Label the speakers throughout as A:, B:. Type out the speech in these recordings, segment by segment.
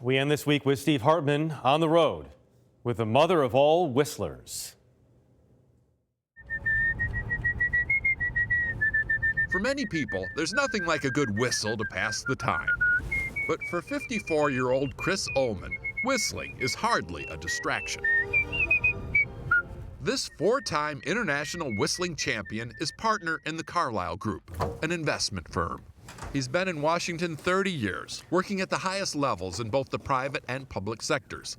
A: We end this week with Steve Hartman on the road with the mother of all whistlers.
B: For many people, there's nothing like a good whistle to pass the time. But for 54-year-old Chris Ullman, whistling is hardly a distraction. This four-time international whistling champion is partner in the Carlyle Group, an investment firm. He's been in Washington 30 years, working at the highest levels in both the private and public sectors.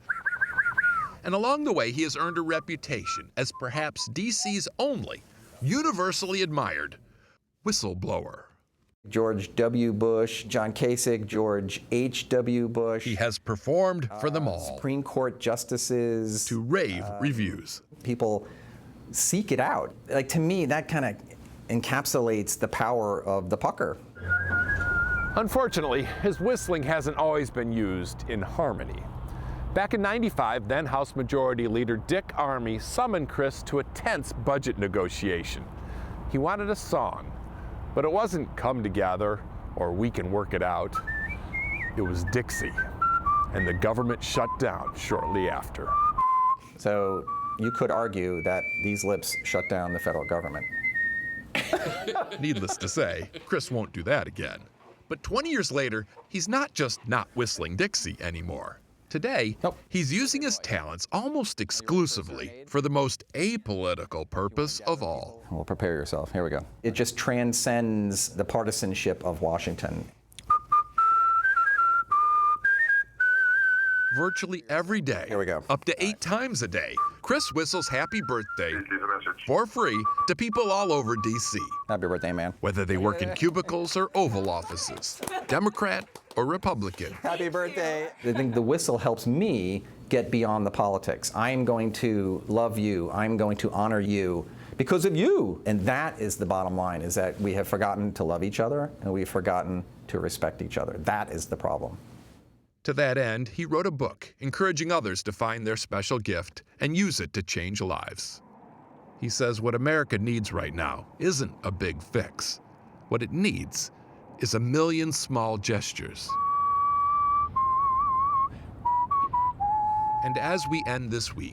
B: And along the way, he has earned a reputation as perhaps DC's only universally admired whistleblower.
C: George W. Bush, John Kasich, George H.W. Bush.
B: He has performed for them all.
C: Supreme Court justices.
B: To rave reviews.
C: People seek it out. Like, to me, that kind of encapsulates the power of the pucker.
D: Unfortunately, his whistling hasn't always been used in harmony. Back in '95, then House Majority Leader Dick Armey summoned Chris to a tense budget negotiation. He wanted a song, but it wasn't Come Together or We Can Work It Out. It was Dixie, and the government shut down shortly after.
C: So you could argue that these lips shut down the federal government.
B: Needless to say, Chris won't do that again. But 20 years later, he's not just not whistling Dixie anymore. Today, he's using his talents almost exclusively for the most apolitical purpose of all.
C: Well, prepare yourself. Here we go. It just transcends the partisanship of Washington.
B: Virtually every day,
C: Here we go.
B: up to 8 times a day, Chris whistles Happy Birthday for free to people all over D.C.
C: Happy birthday, man.
B: Whether they work in cubicles or Oval Offices, Democrat or Republican.
C: Happy birthday. I think the whistle helps me get beyond the politics. I'm going to love you. I'm going to honor you because of you. And that is the bottom line, is that we have forgotten to love each other and we've forgotten to respect each other. That is the problem.
B: To that end, he wrote a book encouraging others to find their special gift and use it to change lives. He says what America needs right now isn't a big fix. What it needs is a million small gestures. And as we end this week,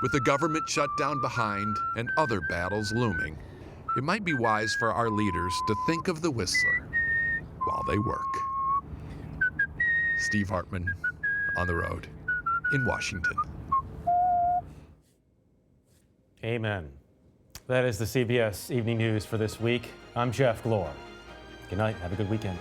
B: with the government shutdown behind and other battles looming, it might be wise for our leaders to think of the whistler while they work. Steve Hartman, on the road in Washington.
A: Amen. That is the CBS Evening News for this week. I'm Jeff Glor. Good night. Have a good weekend.